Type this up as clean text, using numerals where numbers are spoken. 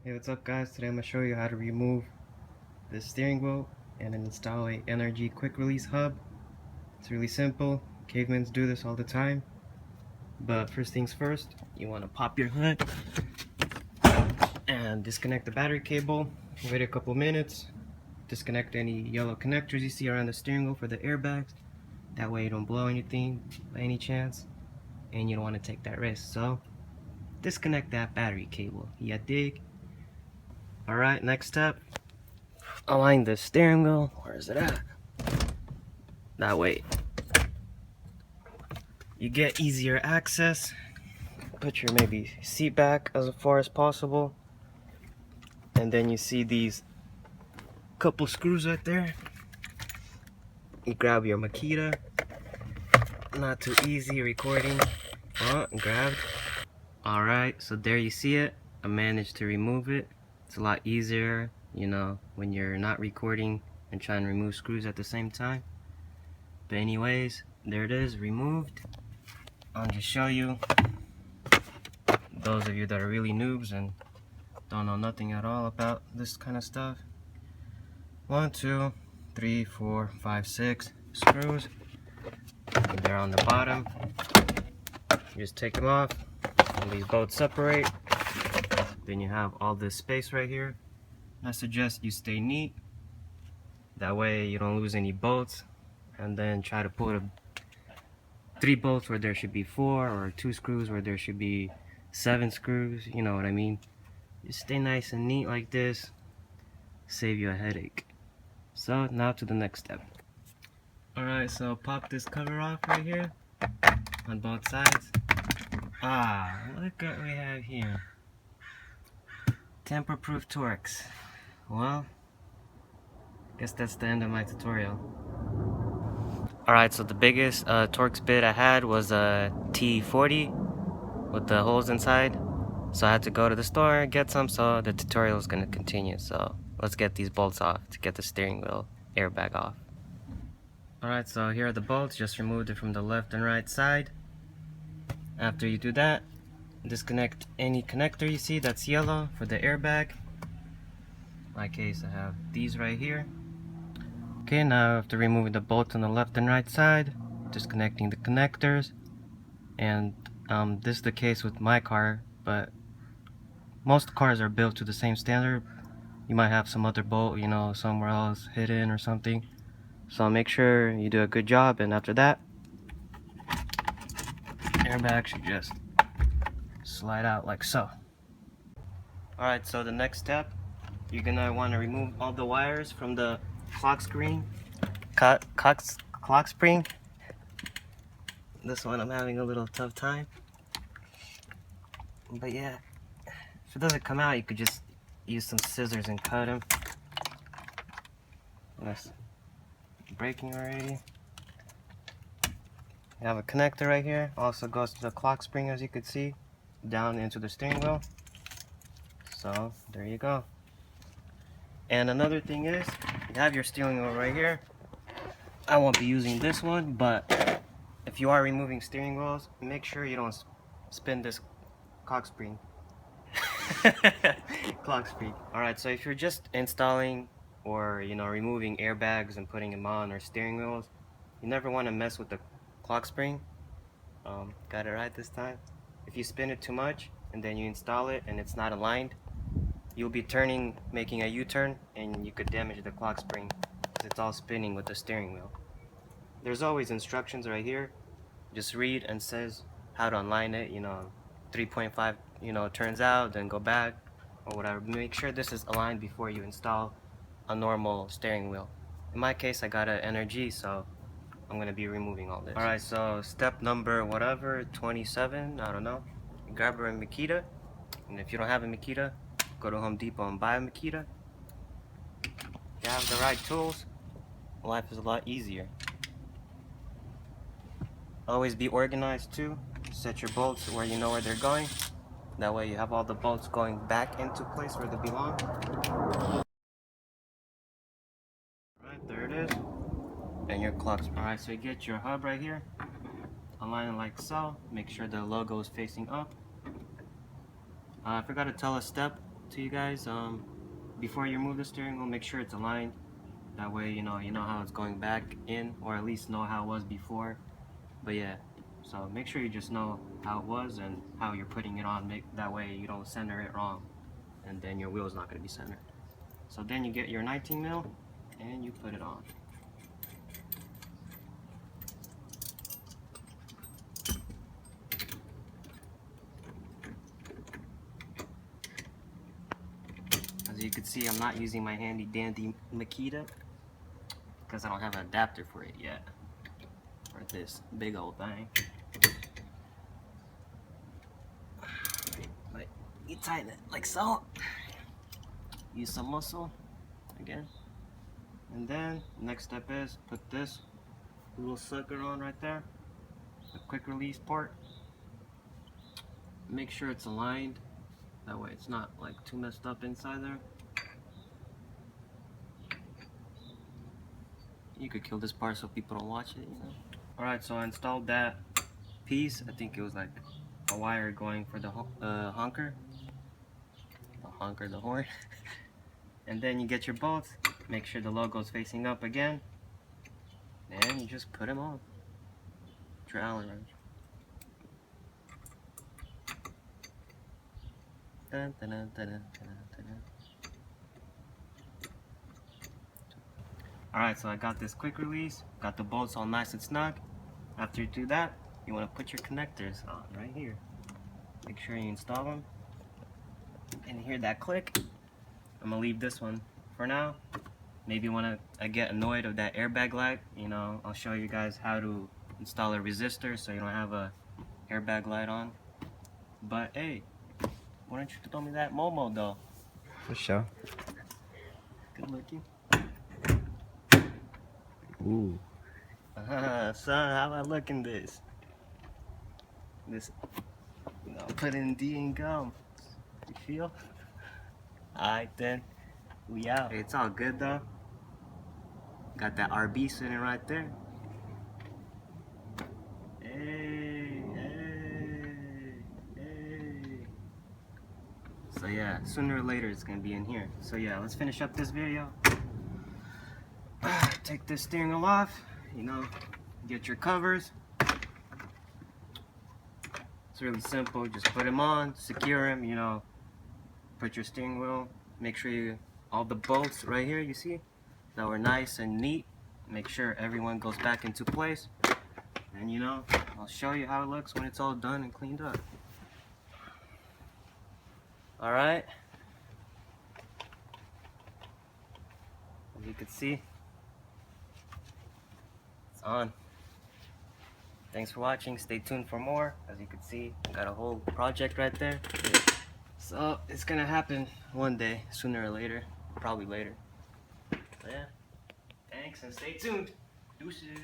Hey, what's up guys? Today I'm going to show you how to remove the steering wheel and install a NRG quick release hub. It's really simple. Cavemans do this all the time. But first things first, you want to pop your hood and disconnect the battery cable. Wait a couple minutes. Disconnect any yellow connectors you see around the steering wheel for the airbags. That way you don't blow anything by any chance. And you don't want to take that risk. So disconnect that battery cable. You dig? Alright, next step. Align the steering wheel. Where is it at? That way you get easier access. Put your maybe seat back as far as possible, and then you see these couple screws right there. You grab your Makita. Not too easy recording. Oh, grabbed. Alright, so there you see it. I managed to remove it. It's a lot easier, you know, when you're not recording and trying to remove screws at the same time. But anyways, there it is, removed. I'll just show you, those of you that are really noobs and don't know nothing at all about this kind of stuff. 1, 2, 3, 4, 5, 6 screws. And they're on the bottom. You just take them off, and these bolts separate. Then you have all this space right here. I suggest you stay neat. That way you don't lose any bolts. And then try to put 3 bolts where there should be 4, or 2 screws where there should be 7 screws. You know what I mean? Just stay nice and neat like this. Save you a headache. So now to the next step. Alright, so pop this cover off right here on both sides. Look what we have here. Tamper-proof Torx. Well, guess that's the end of my tutorial. Alright, so the biggest Torx bit I had was a T40 with the holes inside. So I had to go to the store, get some, so the tutorial is going to continue. So let's get these bolts off to get the steering wheel airbag off. Alright, so here are the bolts. Just removed it from the left and right side. After you do that, disconnect any connector you see that's yellow for the airbag. In my case, I have these right here. Okay, now after removing the bolts on the left and right side, disconnecting the connectors. And this is the case with my car, but most cars are built to the same standard. You might have some other bolt, you know, somewhere else hidden or something. So make sure you do a good job, and after that, airbag should just slide out like so. Alright, so the next step, you're gonna want to remove all the wires from the clock spring. This one I'm having a little tough time. But yeah, if it doesn't come out, you could just use some scissors and cut them. That's breaking already. You have a connector right here. Also goes to the clock spring, as you could see, down into the steering wheel. So there you go. And another thing is, you have your steering wheel right here. I won't be using this one, but if you are removing steering wheels, make sure you don't spin this clock spring. Clock spring. Alright, so if you're just installing or, you know, removing airbags and putting them on, or steering wheels, you never want to mess with the clock spring. Got it right this time. If you spin it too much and then you install it and it's not aligned, you'll be making a U-turn, and you could damage the clock spring because it's all spinning with the steering wheel. There's always instructions right here. Just read, and says how to align it, you know, 3.5, you know, turns out, then go back or whatever. Make sure this is aligned before you install a normal steering wheel. In my case, I got an NRG, so I'm gonna be removing all this. Alright, so step number whatever, 27, I don't know. You grab a Makita, and if you don't have a Makita, go to Home Depot and buy a Makita. If you have the right tools, life is a lot easier. Always be organized too. Set your bolts where you know where they're going. That way you have all the bolts going back into place where they belong. Alright, there it is. And your clock's alright, so you get your hub right here. Align it like so. Make sure the logo is facing up. I forgot to tell a step. to you guys. Before you move the steering wheel, make sure it's aligned. That way, you know how it's going back in, or at least know how it was before. But yeah, so make sure you just know how it was and how you're putting it on. That way you don't center it wrong, and then your wheel's not going to be centered. So then you get your 19 mil and you put it on. As you can see, I'm not using my handy dandy Makita because I don't have an adapter for it yet, for this big old thing. But you tighten it like so. Use some muscle again, and then next step is put this little sucker on right there, the quick release part. Make sure it's aligned, that way it's not like too messed up inside there. You could kill this part so people don't watch it, Alright, so I installed that piece. I think it was like a wire going for the honker. The horn. And then you get your bolts. Make sure the logo's facing up again. And you just put them on. Your Allen wrench. Dun, dun, dun, dun, dun, dun, dun. Alright, so I got this quick release, got the bolts all nice and snug. After you do that, you want to put your connectors on right here. Make sure you install them. And you hear that click. I'm going to leave this one for now. Maybe when I get annoyed of that airbag light, I'll show you guys how to install a resistor so you don't have a airbag light on. But hey, why don't you throw me that Momo though? For sure. Good looking. Ooh. Son, how I look in this? Put in D and gum. You feel? Alright then, we out. Hey, it's all good though. Got that RB sitting right there. Hey. So yeah, sooner or later it's gonna be in here. So yeah, let's finish up this video. Take this steering wheel off, get your covers. It's really simple, just put them on, secure them, put your steering wheel, make sure all the bolts right here, you see, that were nice and neat. Make sure everyone goes back into place. And I'll show you how it looks when it's all done and cleaned up. Alright. As you can see, it's on. Thanks for watching. Stay tuned for more. As you can see, I got a whole project right there. So it's gonna happen one day, sooner or later. Probably later. So yeah. Thanks and stay tuned. Deuces.